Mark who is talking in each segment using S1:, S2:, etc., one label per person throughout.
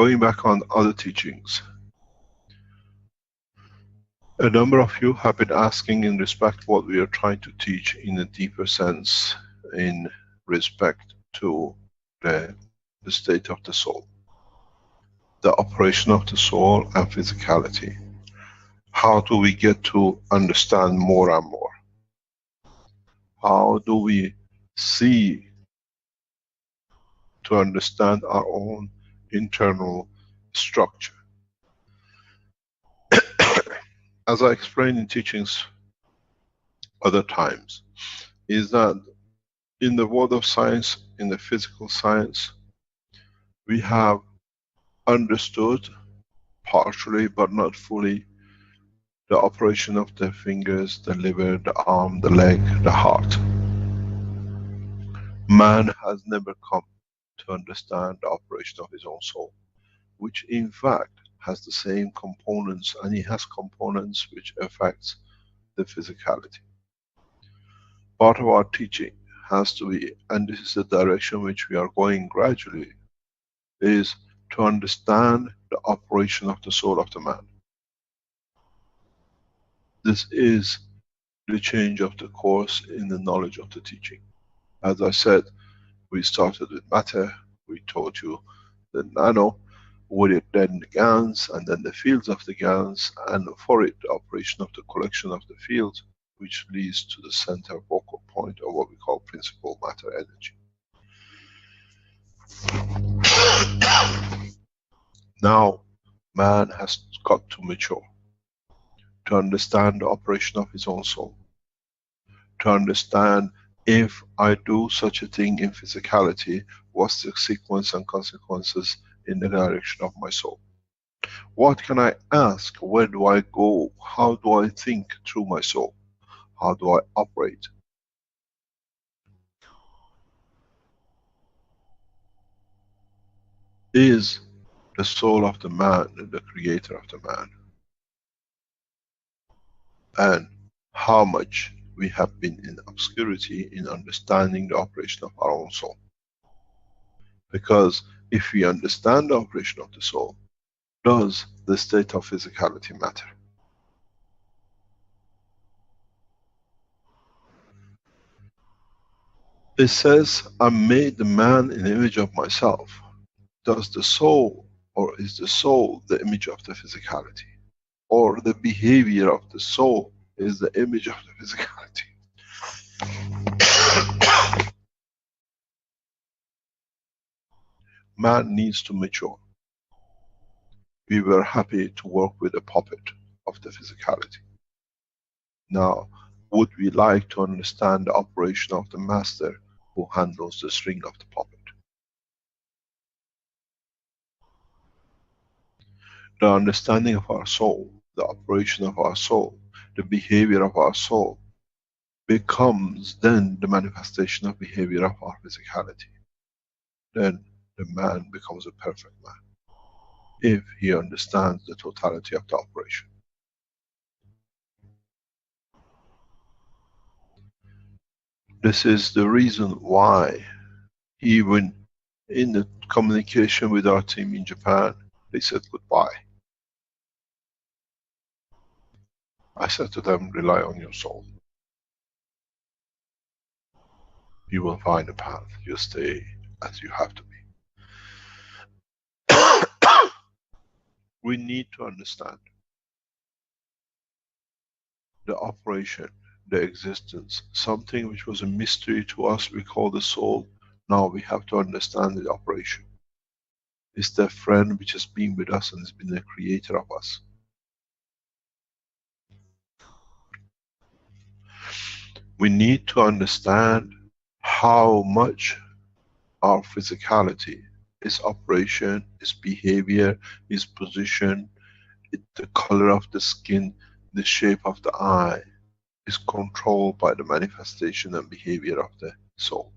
S1: Going back on other teachings, a number of you have been asking in respect what we are trying to teach in a deeper sense in respect to the state of the soul, the operation of the soul and physicality. How do we get to understand more and more? How do we see to understand our own internal structure? As I explained in teachings other times, is that in the world of science, in the physical science, we have understood partially but not fully the operation of the fingers, the liver, the arm, the leg, the heart. Man has never come to understand the operation of his own soul, which in fact has the same components, and it has components which affects the physicality. Part of our teaching has to be, and this is the direction which we are going gradually, is to understand the operation of the soul of the man. This is the change of the course in the knowledge of the teaching. As I said, we started with matter, we taught you the nano, with it then the GANs, and then the fields of the GANs, and for it the operation of the collection of the fields, which leads to the center focal point of what we call principal matter energy. Now, man has got to mature, to understand the operation of his own soul, to understand if I do such a thing in physicality, what's the sequence and consequences in the direction of my soul? What can I ask? Where do I go? How do I think through my soul? How do I operate? Is the soul of the man the creator of the man? And how much we have been in obscurity in understanding the operation of our own soul. Because if we understand the operation of the soul, does the state of physicality matter? It says, I made the man in the image of myself. Does the soul, or is the soul the image of the physicality? Or the behavior of the soul is the image of the physicality? Man needs to mature. We were happy to work with a puppet of the physicality. Now, would we like to understand the operation of the master who handles the string of the puppet? The understanding of our soul, the operation of our soul, the behavior of our soul, becomes then the manifestation of behavior of our physicality. Then the man becomes a perfect man, if he understands the totality of the operation. This is the reason why, even in the communication with our team in Japan, they said goodbye. I said to them, rely on your soul. You will find a path. You stay as you have to be. We need to understand the operation, the existence, something which was a mystery to us, we call the soul. Now we have to understand the operation. It's the friend which has been with us and has been the creator of us. We need to understand how much our physicality, its operation, its behavior, its position, the color of the skin, the shape of the eye, is controlled by the manifestation and behavior of the soul.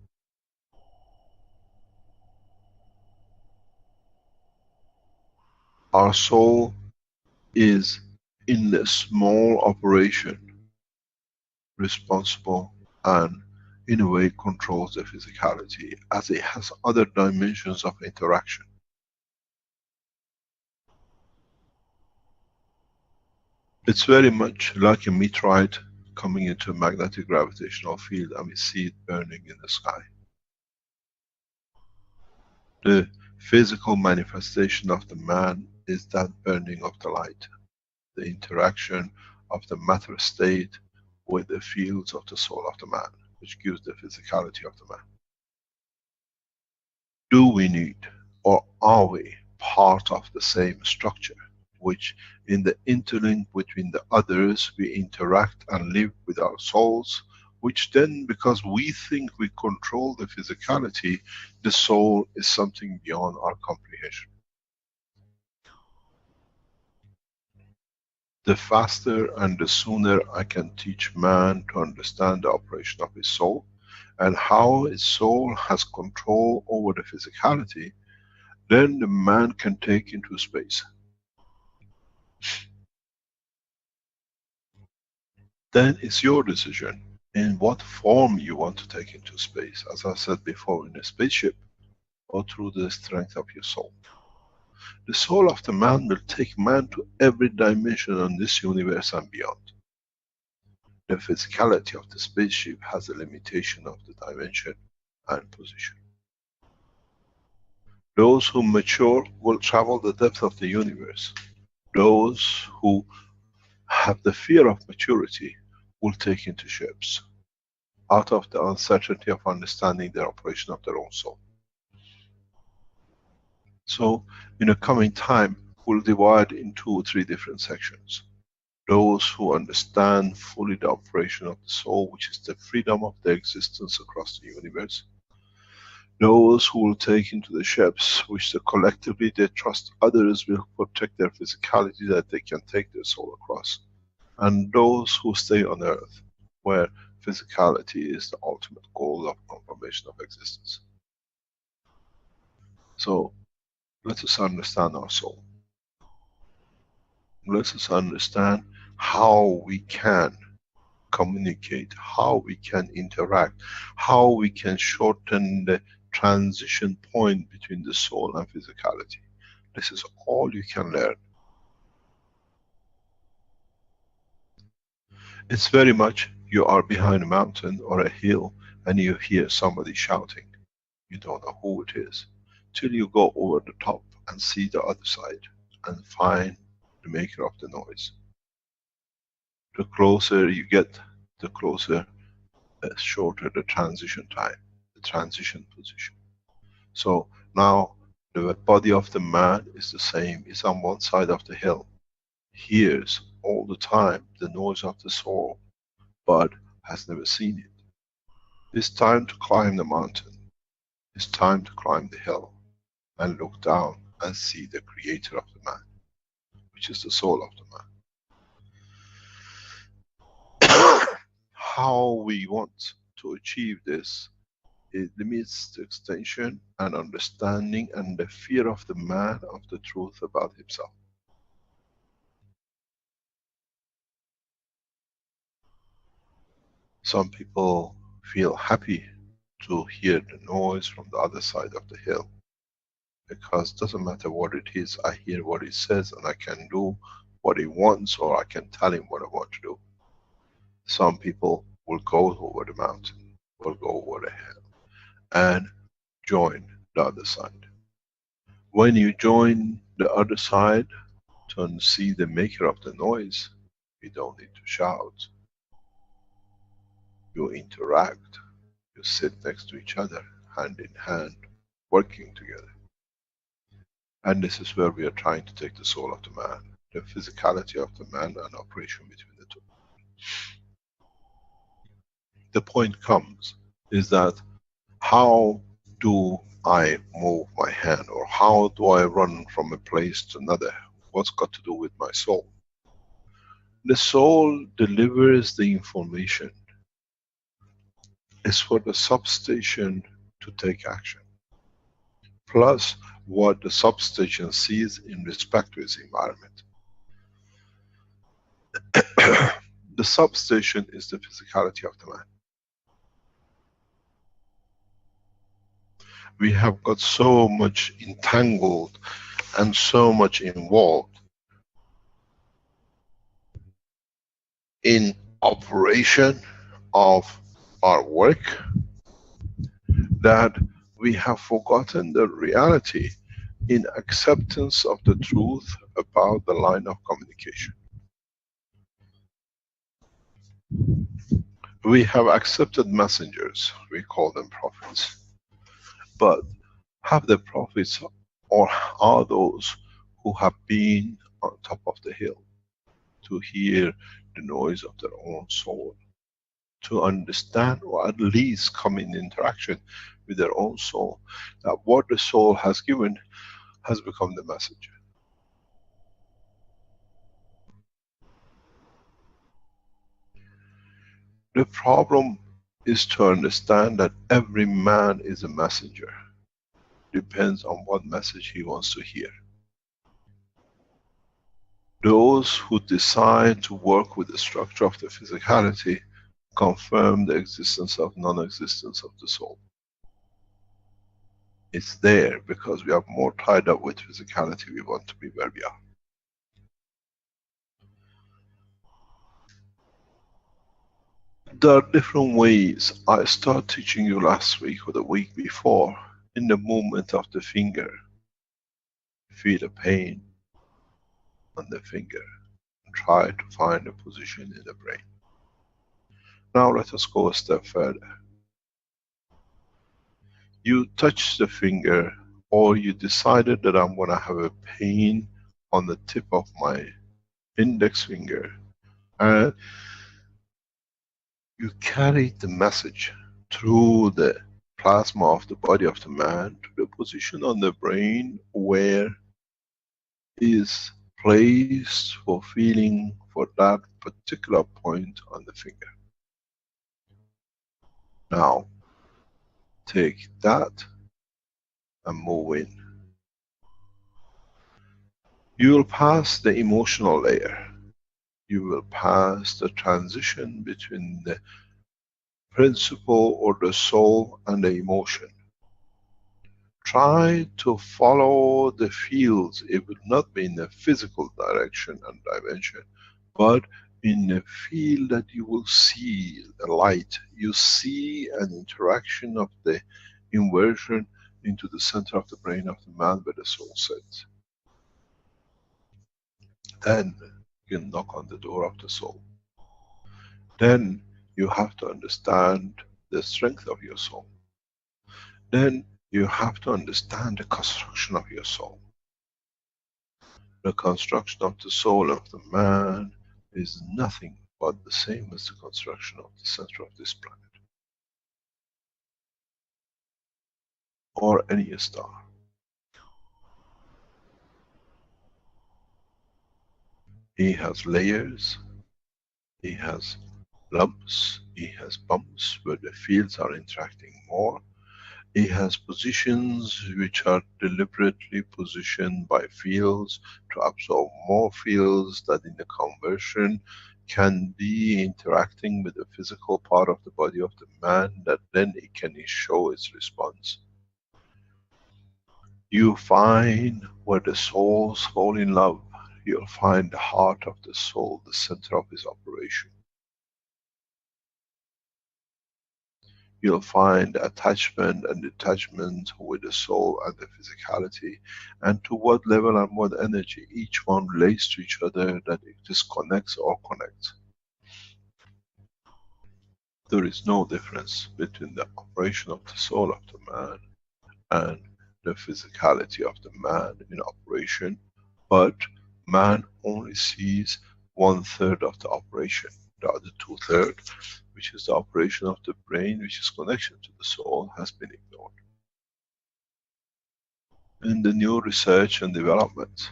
S1: Our soul is, in the small operation, responsible and in a way controls the physicality, as it has other dimensions of interaction. It's very much like a meteorite coming into a magnetic gravitational field and we see it burning in the sky. The physical manifestation of the man is that burning of the light, the interaction of the matter state with the fields of the soul of the man, which gives the physicality of the man. Do we need, or are we part of the same structure, which in the interlink between the others we interact and live with our souls, which then, because we think we control the physicality, the soul is something beyond our comprehension. The faster and the sooner I can teach man to understand the operation of his soul and how his soul has control over the physicality, then the man can take into space. Then it's your decision in what form you want to take into space, as I said before, in a spaceship or through the strength of your soul. The soul of the man will take man to every dimension on this universe and beyond. The physicality of the spaceship has a limitation of the dimension and position. Those who mature will travel the depth of the universe. Those who have the fear of maturity will take into ships, out of the uncertainty of understanding the operation of their own soul. So, in a coming time, we'll divide in 2 or 3 different sections. Those who understand fully the operation of the soul, which is the freedom of their existence across the universe. Those who will take into the ships, which collectively they trust others will protect their physicality, that they can take their soul across. And those who stay on earth, where physicality is the ultimate goal of confirmation of existence. So, let us understand our soul. Let us understand how we can communicate, how we can interact, how we can shorten the transition point between the soul and physicality. This is all you can learn. It's very much you are behind a mountain or a hill and you hear somebody shouting. You don't know who it is, till you go over the top and see the other side and find the maker of the noise. The closer you get, the closer, shorter the transition time, the transition position. So now the body of the man is the same, it's on one side of the hill, hears all the time the noise of the soul, but has never seen it. It's time to climb the mountain, it's time to climb the hill and look down and see the creator of the man, which is the soul of the man. How we want to achieve this, it limits the extension and understanding and the fear of the man of the truth about himself. Some people feel happy to hear the noise from the other side of the hill, because it doesn't matter what it is, I hear what it says and I can do what he wants, or I can tell him what I want to do. Some people will go over the mountain, will go over the hill and join the other side. When you join the other side to see the maker of the noise, you don't need to shout. You interact, you sit next to each other, hand in hand, working together. And this is where we are trying to take the soul of the man, the physicality of the man and operation between the two. The point comes, is that how do I move my hand, or how do I run from a place to another? What's got to do with my soul? The soul delivers the information. It's for the substation to take action. Plus what the substation sees in respect to its environment. The substation is the physicality of the man. We have got so much entangled and so much involved in operation of our work that we have forgotten the reality in acceptance of the truth about the line of communication. We have accepted messengers, we call them prophets. But have the prophets, or are those who have been on top of the hill to hear the noise of their own soul, to understand or at least come in interaction with their own soul, that what the soul has given has become the messenger. The problem is to understand that every man is a messenger. Depends on what message he wants to hear. Those who decide to work with the structure of the physicality confirm the existence of non-existence of the soul. It's there because we are more tied up with physicality, we want to be where we are. There are different ways. I started teaching you last week or the week before. In the movement of the finger, feel a pain on the finger and try to find a position in the brain. Now let us go a step further. You touch the finger, or you decided that I'm going to have a pain on the tip of my index finger, and you carry the message through the plasma of the body of the man to the position on the brain where is placed for feeling for that particular point on the finger. Now take that and move in. You will pass the emotional layer. You will pass the transition between the principle or the soul and the emotion. Try to follow the fields. It will not be in the physical direction and dimension, but in the field that you will see the light. You see an interaction of the inversion into the center of the brain of the man where the soul sits. Then you knock on the door of the soul. Then you have to understand the strength of your soul. Then you have to understand the construction of your soul. The construction of the soul of the man is nothing but the same as the construction of the center of this planet. Or any star. He has layers, he has lumps, he has bumps where the fields are interacting more. He has positions which are deliberately positioned by fields to absorb more fields that in the conversion can be interacting with the physical part of the body of the man, that then it can show its response. You find where the souls fall in love, you'll find the heart of the soul, the center of his operation. You'll find attachment and detachment with the soul and the physicality, and to what level and what energy each one relates to each other, that it disconnects or connects. There is no difference between the operation of the soul of the man and the physicality of the man in operation, but man only sees 1/3 of the operation. The other 2/3, which is the operation of the brain, which is connection to the soul, has been ignored. In the new research and development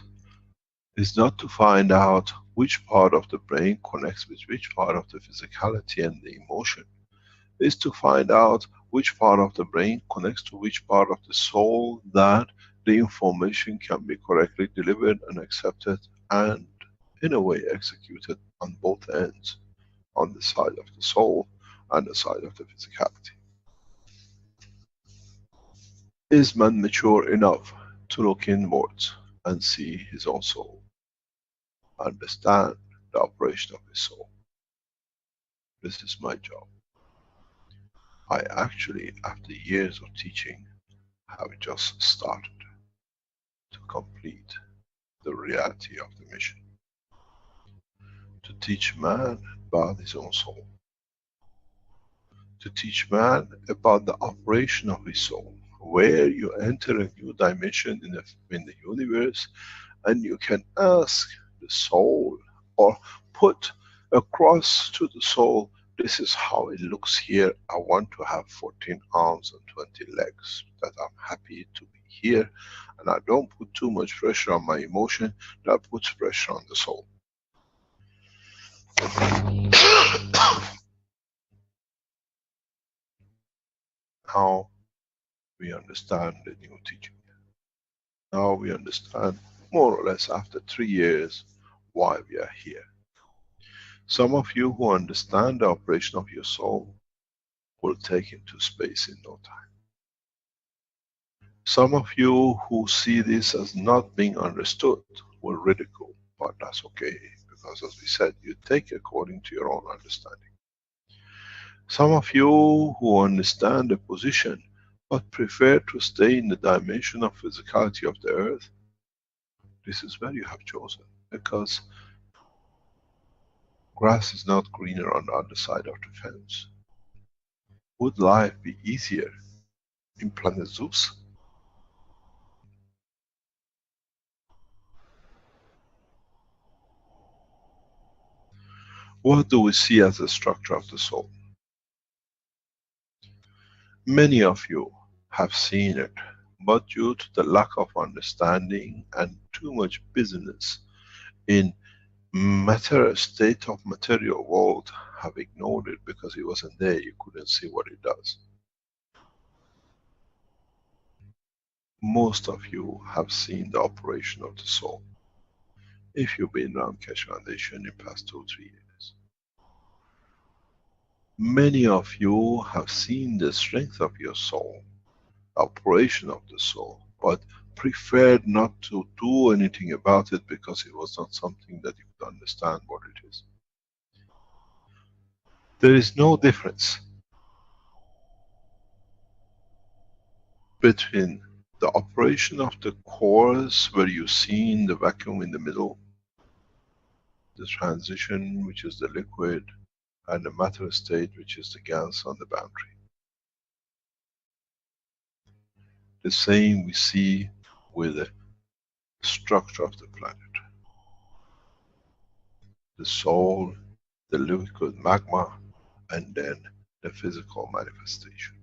S1: is not to find out which part of the brain connects with which part of the physicality and the emotion. Is to find out which part of the brain connects to which part of the soul, that the information can be correctly delivered and accepted and in a way executed on both ends, on the side of the soul and the side of the physicality. Is man mature enough to look inwards and see his own soul, understand the operation of his soul? This is my job. I actually, after years of teaching, have just started to complete the reality of the mission. To teach man about his own soul. To teach man about the operation of his soul. Where you enter a new dimension in the universe, and you can ask the soul, or put across to the soul, this is how it looks here. I want to have 14 arms and 20 legs, that I'm happy to be here, and I don't put too much pressure on my emotion, that puts pressure on the soul. Now we understand the new teaching. Now we understand, more or less after 3 years, why we are here. Some of you who understand the operation of your soul will take into space in no time. Some of you who see this as not being understood will ridicule, but that's okay, because as we said, you take according to your own understanding. Some of you who understand the position, but prefer to stay in the dimension of physicality of the earth, this is where you have chosen, because grass is not greener on the other side of the fence. Would life be easier in planet Zeus? What do we see as the structure of the soul? Many of you have seen it, but due to the lack of understanding and too much business in matter, state of material world, have ignored it because it wasn't there, you couldn't see what it does. Most of you have seen the operation of the soul, if you've been around Keshe Foundation in past 2-3 years. Many of you have seen the strength of your soul, operation of the soul, but preferred not to do anything about it because it was not something that you could understand what it is. There is no difference between the operation of the cores, where you see in the vacuum in the middle, the transition which is the liquid, and the matter state which is the gas on the boundary. The same we see with the structure of the planet. The soul, the liquid magma, and then the physical manifestation.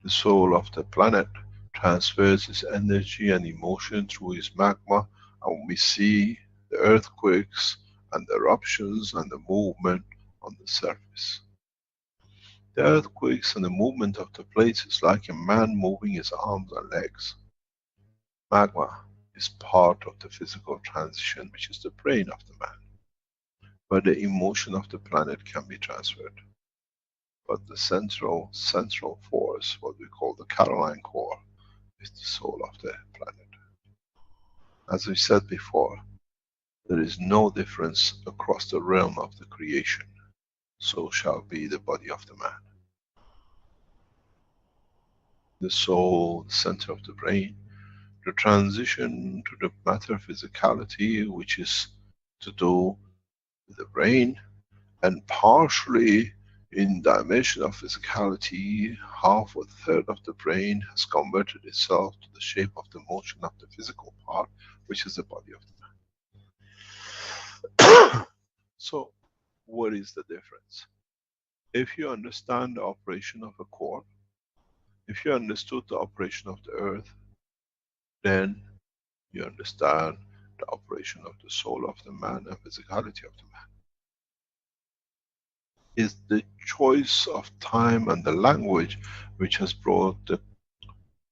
S1: The soul of the planet transfers its energy and emotion through its magma, and we see the earthquakes and the eruptions and the movement on the surface. The earthquakes and the movement of the plates is like a man moving his arms and legs. Magma is part of the physical transition, which is the brain of the man. But the emotion of the planet can be transferred. But the central force, what we call the Caroline core, is the soul of the planet. As we said before, there is no difference across the realm of the creation. So shall be the body of the man. The soul, the center of the brain, the transition to the matter physicality, which is to do with the brain, and partially in dimension of physicality, half or third of the brain has converted itself to the shape of the motion of the physical part, which is the body of the man. So, what is the difference? If you understand the operation of a core, if you understood the operation of the earth, then you understand the operation of the soul of the man and physicality of the man. Is the choice of time and the language which has brought the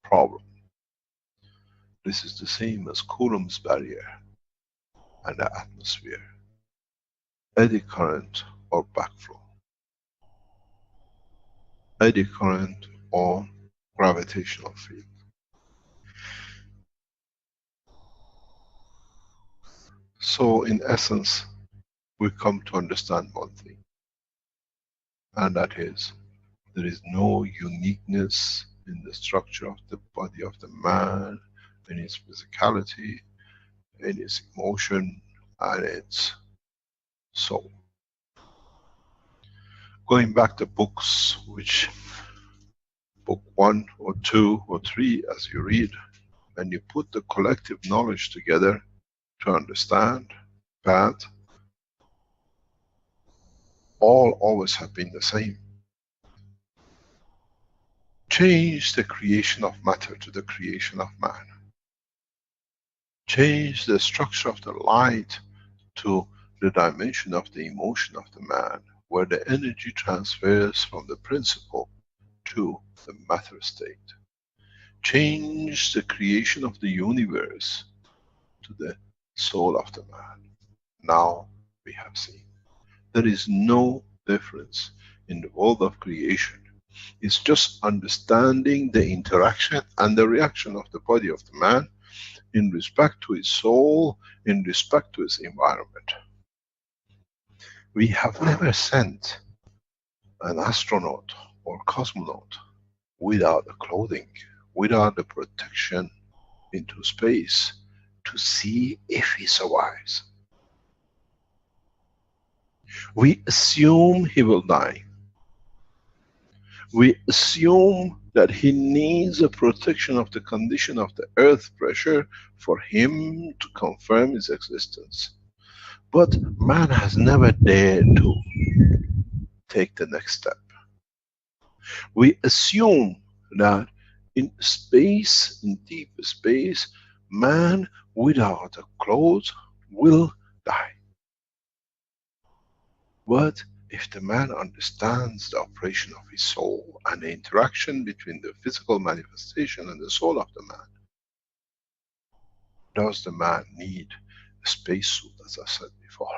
S1: problem. This is the same as Coulomb's barrier and the atmosphere, eddy current or backflow, eddy current or gravitational field. So in essence, we come to understand one thing. and that is, there is no uniqueness in the structure of the body of the man, in its physicality, in its emotion, and its soul. Going back to books, which book 1 or 2 or 3 as you read, and you put the collective knowledge together to understand that all always have been the same. Change the creation of matter to the creation of man. Change the structure of the light to the dimension of the emotion of the man, where the energy transfers from the principle to the matter state. Change the creation of the universe to the soul of the man. Now we have seen there is no difference in the world of creation. It's just understanding the interaction and the reaction of the body of the man in respect to his soul, in respect to his environment. We have never sent an astronaut or cosmonaut without a clothing, without the protection into space to see if he survives. We assume he will die. We assume that he needs a protection of the condition of the earth pressure for him to confirm his existence. But man has never dared to take the next step. We assume that in space, in deep space, man without a clothes will die. But if the man understands the operation of his soul and the interaction between the physical manifestation and the soul of the man, does the man need a spacesuit, as I said before?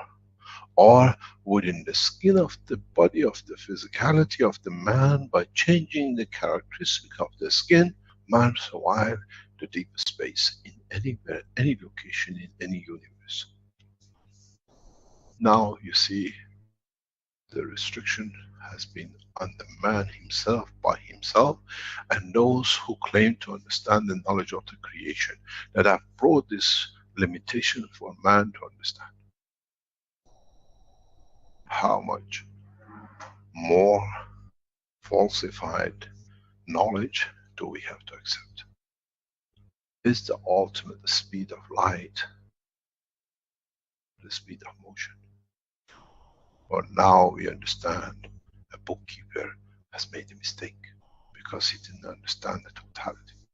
S1: Or within the skin of the body of the physicality of the man, by changing the characteristic of the skin, man survive the deep space in anywhere, any location, in any universe. Now you see, the restriction has been on the man himself, by himself, and those who claim to understand the knowledge of the creation, that have brought this limitation for man to understand. How much more falsified knowledge do we have to accept? Is the ultimate speed of light the speed of motion? But now we understand a bookkeeper has made a mistake because he didn't understand the totality.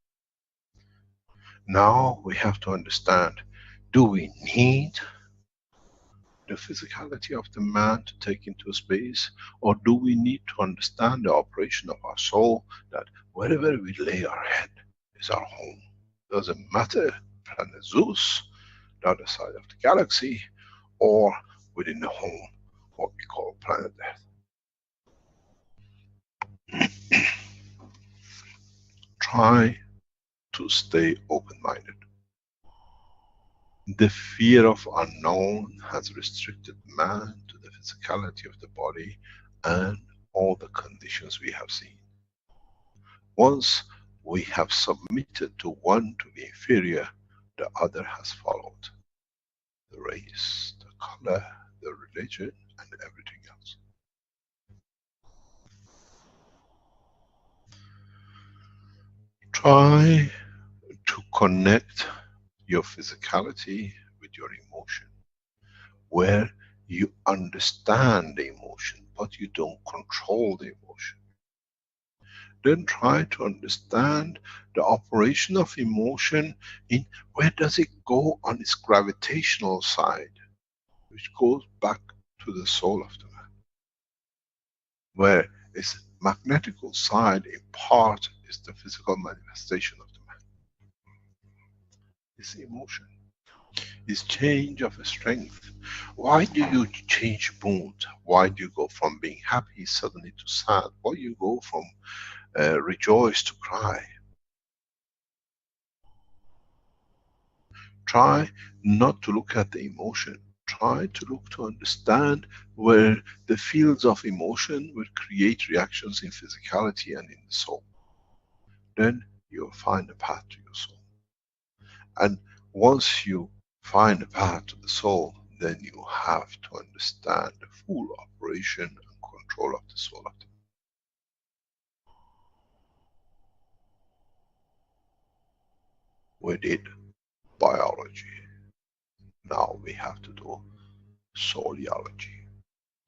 S1: Now we have to understand, do we need the physicality of the man to take into space, or do we need to understand the operation of our soul, that wherever we lay our head is our home? Doesn't matter, planet Zeus, the other side of the galaxy, or within the home, what we call planet Earth. Try to stay open-minded. The fear of unknown has restricted man to the physicality of the body and all the conditions we have seen. Once we have submitted to one to be inferior, the other has followed. The race, the color, the religion, and everything else. Try to connect your physicality with your emotion, where you understand the emotion, but you don't control the emotion. Then try to understand the operation of emotion in where does it go on its gravitational side, which goes back to the soul of the man. Where its magnetical side in part is the physical manifestation of the man. It's emotion. It's change of strength. Why do you change mood? Why do you go from being happy suddenly to sad? Why do you go from rejoice to cry? Try not to look at the emotion. try to look to understand where the fields of emotion will create reactions in physicality and in the soul. Then you'll find a path to your soul. And once you find a path to the soul, then you have to understand the full operation and control of the soul of the man. We did biology. Now we have to do souliology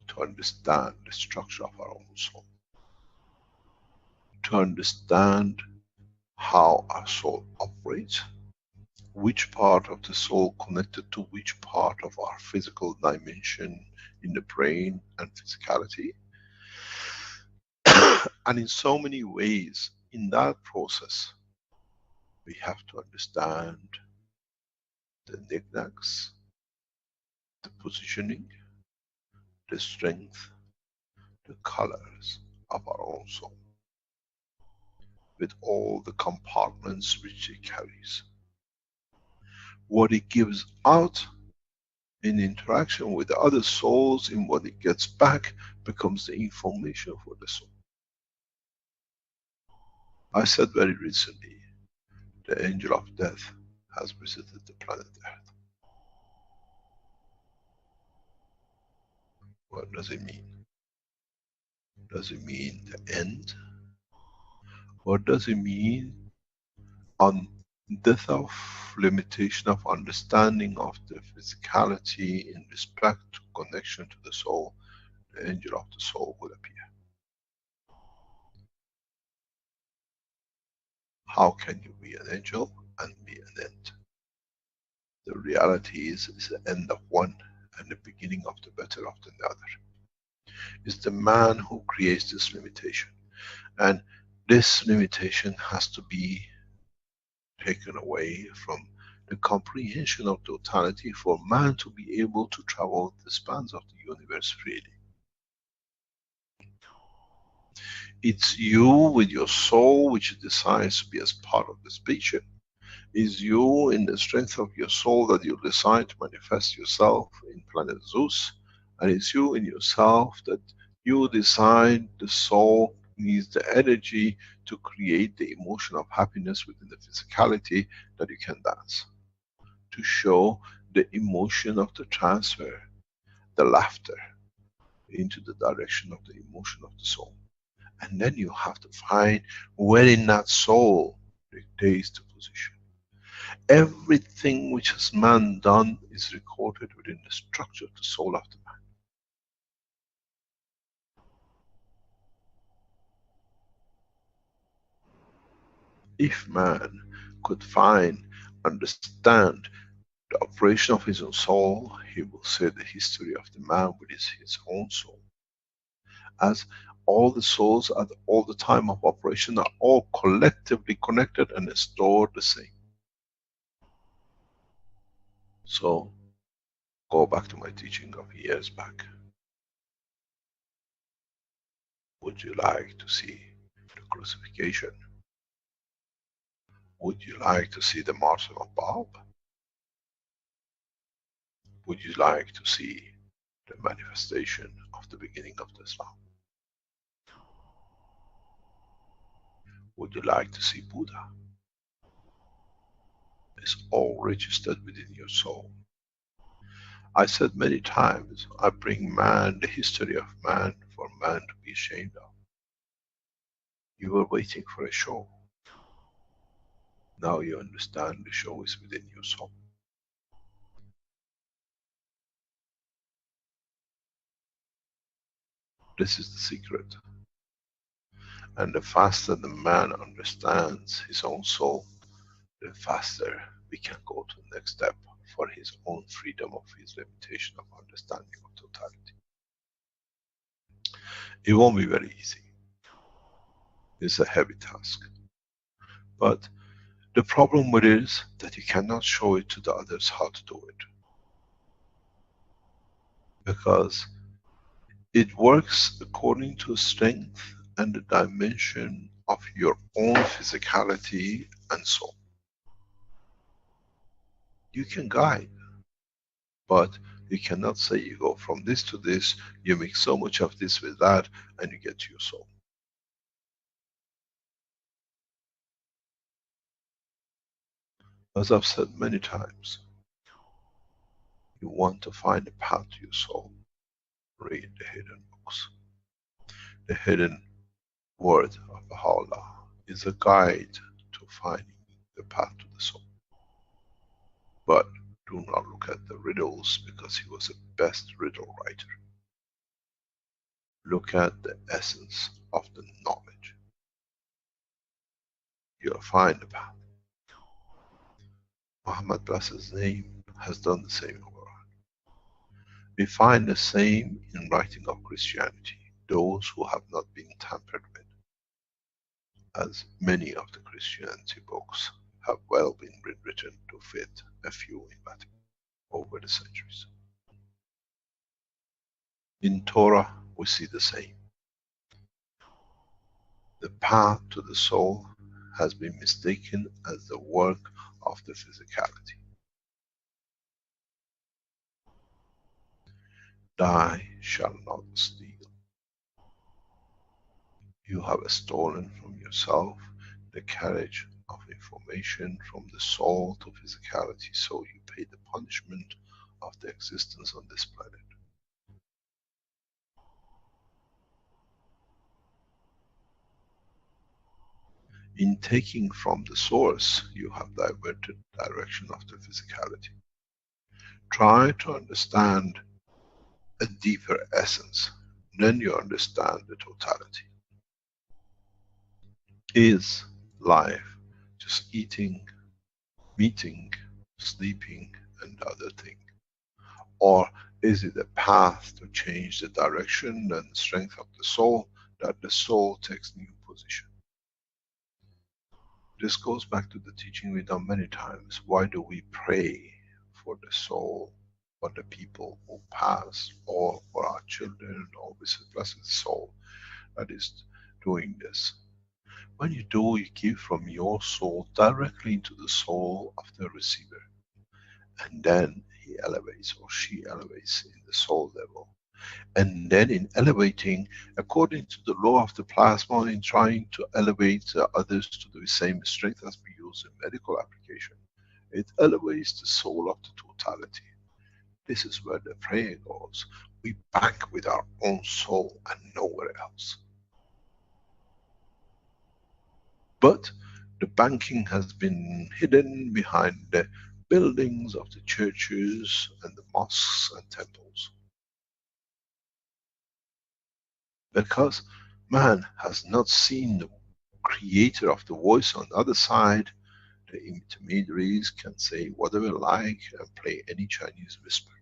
S1: to understand the structure of our own soul. To understand how our soul operates, which part of the soul connected to which part of our physical dimension in the brain and physicality. And in so many ways, in that process, we have to understand the knickknacks, the positioning, the strength, the colors of our own soul, with all the compartments which it carries. What it gives out in interaction with the other souls, in what it gets back, becomes the information for the soul. I said very recently, the angel of death has visited the planet Earth. What does it mean? Does it mean the end? What does it mean on death of limitation of understanding of the physicality in respect to connection to the soul? The angel of the soul will appear. How can you be an angel and be an end? The reality is the end of one and the beginning of the better of the other. It's the man who creates this limitation, and this limitation has to be taken away from the comprehension of totality for man to be able to travel the spans of the universe freely. It's you with your soul which decides to be as part of the spaceship. It's you in the strength of your soul that you decide to manifest yourself in planet Zeus, and it's you in yourself that you decide the soul needs the energy to create the emotion of happiness within the physicality that you can dance. To show the emotion of the transfer, the laughter, into the direction of the emotion of the soul. And then you have to find where in that soul dictates the position. Everything which has man done is recorded within the structure of the soul of the man. If man could find, understand the operation of his own soul, he will say the history of the man with his own soul. As all the souls at all the time of operation are all collectively connected and stored the same. So, go back to my teaching of years back. Would you like to see the crucifixion? Would you like to see the martyrdom of Bob? Would you like to see the manifestation of the beginning of the Islam? Would you like to see Buddha? It's all registered within your soul. I said many times, I bring man, the history of man, for man to be ashamed of. You were waiting for a show. Now you understand the show is within your soul. This is the secret. And the faster the man understands his own soul, the faster we can go to the next step for his own freedom of his limitation of understanding of totality. It won't be very easy. It's a heavy task. But the problem with it is that you cannot show it to the others how to do it. Because it works according to strength and the dimension of your own physicality and soul. You can guide, but You cannot say you go from this to this, you mix so much of this with that, and you get to your soul. As I've said many times, you want to find a path to your soul, read the hidden books. The hidden word of Baha'u'llah is a guide to finding the path to the soul. But do not look at the riddles, because he was the best riddle writer. Look at the essence of the knowledge. You'll find the path. Muhammad, bless his name, has done the same in Quran. We find the same in writing of Christianity. Those who have not been tampered with, as many of the Christianity books have well been rewritten to fit a few in Latin over the centuries. In Torah, we see the same. The path to the soul has been mistaken as the work of the physicality. Thou shalt not steal. You have stolen from yourself the carriage of information from the soul to physicality, so you pay the punishment of the existence on this planet. In taking from the source, you have diverted the direction of the physicality. Try to understand a deeper essence, then you understand the totality. Is life just eating, meeting, sleeping, and other thing? Or is it a path to change the direction and strength of the soul, that the soul takes new position? This goes back to the teaching we've done many times. Why do we pray for the soul, for the people who pass, or for our children, or with the blessed soul that is doing this? When you do, you give from your soul directly into the soul of the receiver. And then he elevates, or she elevates in the soul level. And then in elevating, according to the law of the plasma, in trying to elevate others to the same strength as we use in medical application, it elevates the soul of the totality. This is where the prayer goes. We bank with our own soul and nowhere else. But the banking has been hidden behind the buildings of the churches and the mosques and temples. Because man has not seen the creator of the voice on the other side, the intermediaries can say whatever like and play any Chinese whisper.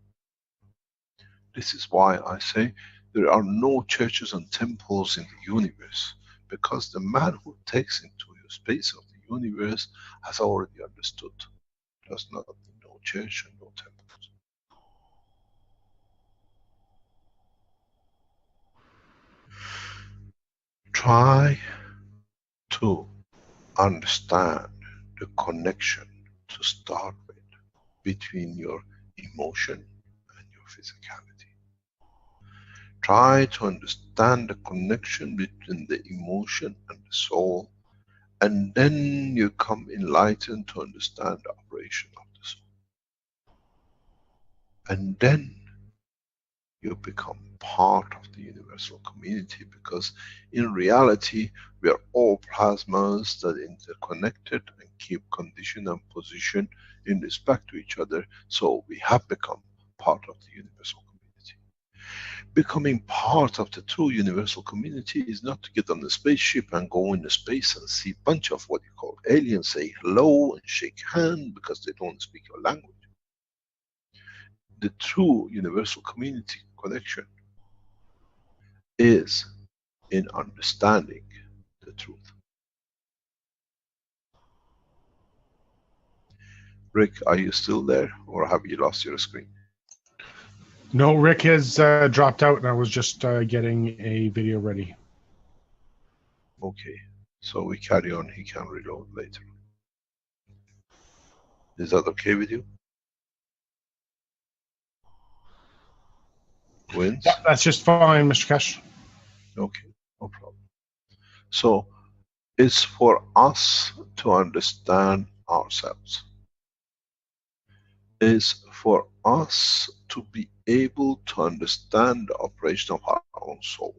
S1: This is why I say there are no churches and temples in the universe, because the man who takes into your space of the universe has already understood. Does not need no church and no temples. Try to understand the connection to start with between your emotion and your physicality. Try to understand the connection between the emotion and the soul, and then you come enlightened to understand the operation of the soul. And then you become part of the universal community, because in reality we are all plasmas that interconnected and keep condition and position in respect to each other, so we have become part of the universal community. Becoming part of the true universal community is not to get on the spaceship and go into space and see a bunch of what you call aliens, say hello and shake hand because they don't speak your language. The true universal community connection is in understanding the truth. Rick, are you still there, or have you lost your screen?
S2: No, Rick has dropped out, and I was just getting a video ready.
S1: Okay, so we carry on. He can reload later. Is that okay with you? Wins?
S2: Yeah, that's just fine, Mr. Keshe.
S1: Okay, no problem. So it's for us to understand ourselves. It's for us to be able to understand the operation of our own soul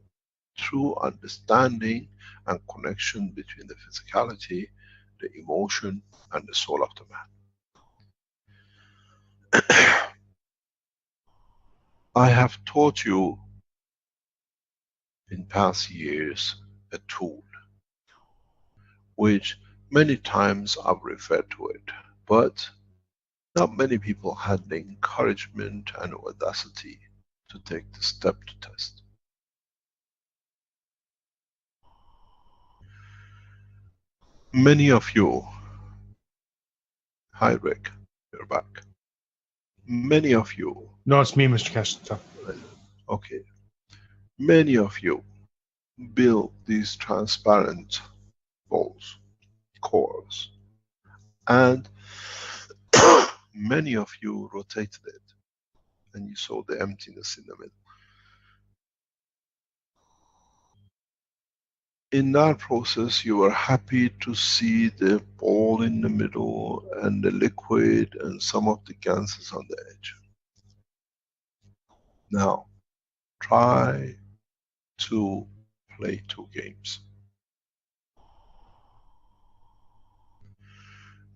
S1: through understanding and connection between the physicality, the emotion, and the soul of the man. I have taught you in past years a tool which many times I've referred to it, but not many people had the encouragement and audacity to take the step to test. Many of you, hi Rick, you're back. Many of you.
S2: No, it's me, Mr. Keshe. So.
S1: Okay. Many of you build these transparent balls, cores, and many of you rotated it and you saw the emptiness in the middle. In that process, you were happy to see the ball in the middle and the liquid and some of the ganses on the edge. Now, try to play two games.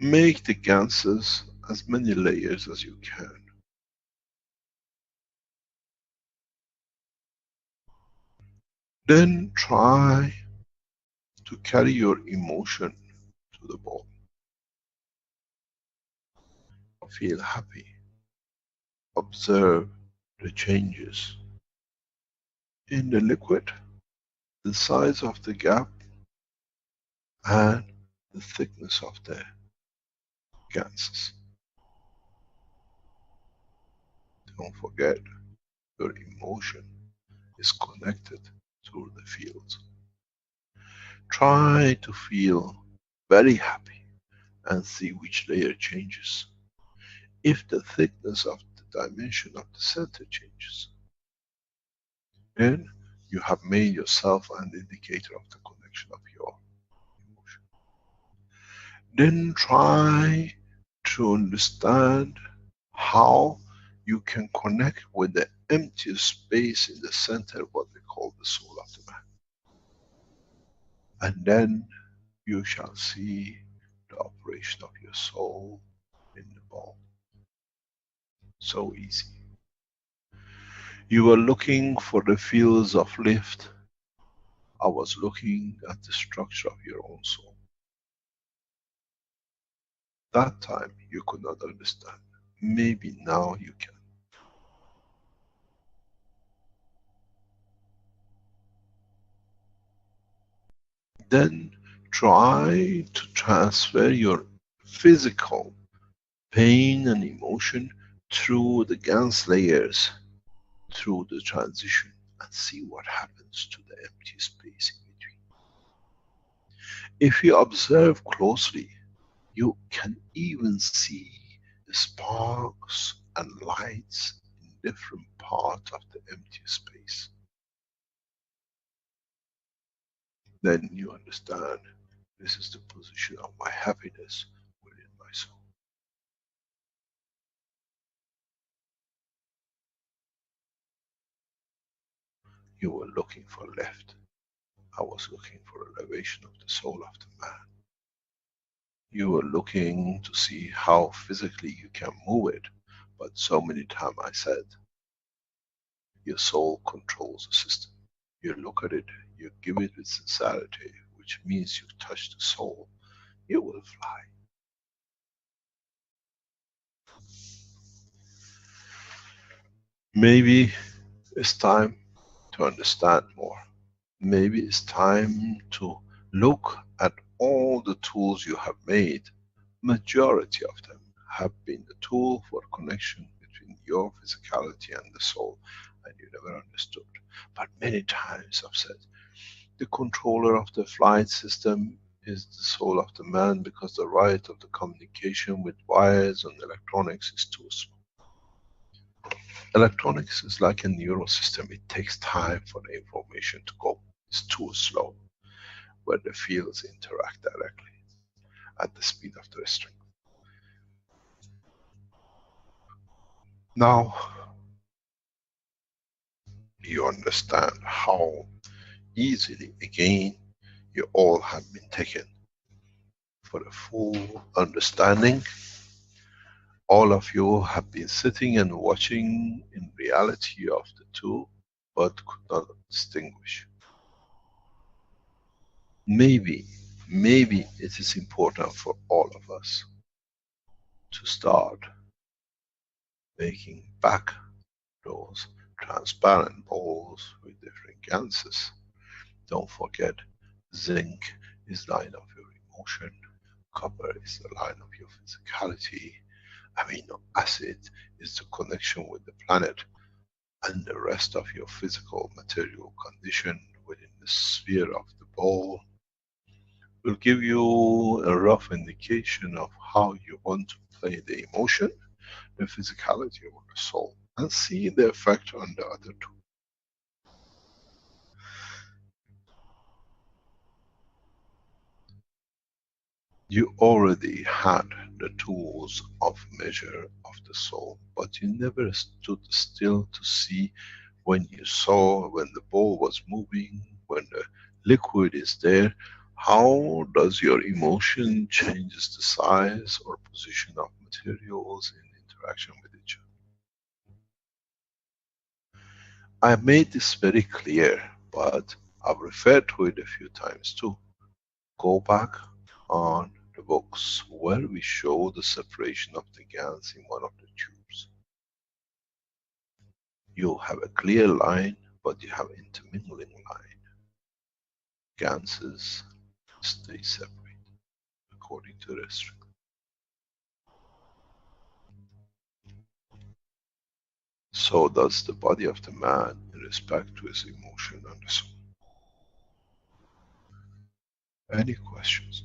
S1: Make the ganses as many layers as you can. Then try to carry your emotion to the ball. Feel happy. Observe the changes in the liquid, the size of the gap, and the thickness of the ganses. Don't forget, your emotion is connected through the fields. Try to feel very happy and see which layer changes. If the thickness of the dimension of the center changes, then you have made yourself an indicator of the connection of your emotion. Then try to understand how you can connect with the empty space in the center, what we call the soul of the man. And then you shall see the operation of your soul in the ball. So easy. You were looking for the fields of lift. I was looking at the structure of your own soul. That time you could not understand. Maybe now you can. Then try to transfer your physical pain and emotion through the Gans layers, through the transition, and see what happens to the empty space in between. If you observe closely, you can even see the sparks and lights in different parts of the empty space. Then you understand, this is the position of my happiness within my soul. You were looking for left. I was looking for elevation of the soul of the man. You were looking to see how physically you can move it, but so many times I said, your soul controls the system. You look at it, you give it with sincerity, which means you touch the soul, you will fly. Maybe it's time to understand more. Maybe it's time to look at all the tools you have made. Majority of them have been the tool for connection between your physicality and the soul, and you never understood. But many times I've said, the controller of the flight system is the soul of the man, because the right of the communication with wires and electronics is too small. Electronics is like a neural system. It takes time for the information to go. It's too slow where the fields interact directly at the speed of the string. Now you understand how easily, again, you all have been taken for a full understanding. All of you have been sitting and watching in reality of the two, but could not distinguish. Maybe it is important for all of us to start making back those transparent balls with different ganses. Don't forget, zinc is line of your emotion, copper is the line of your physicality, amino acid is the connection with the planet, and the rest of your physical material condition within the sphere of the ball will give you a rough indication of how you want to play the emotion, the physicality or the soul, and see the effect on the other two. You already had the tools of measure of the soul, but you never stood still to see when you saw, when the ball was moving, when the liquid is there, how does your emotion changes the size or position of materials in interaction with each other. I have made this very clear, but I've referred to it a few times too. Go back on the books where we show the separation of the gans in one of the tubes. You have a clear line, but you have intermingling line. Ganses stay separate according to the string. So does the body of the man in respect to his emotion and the soul. Any questions?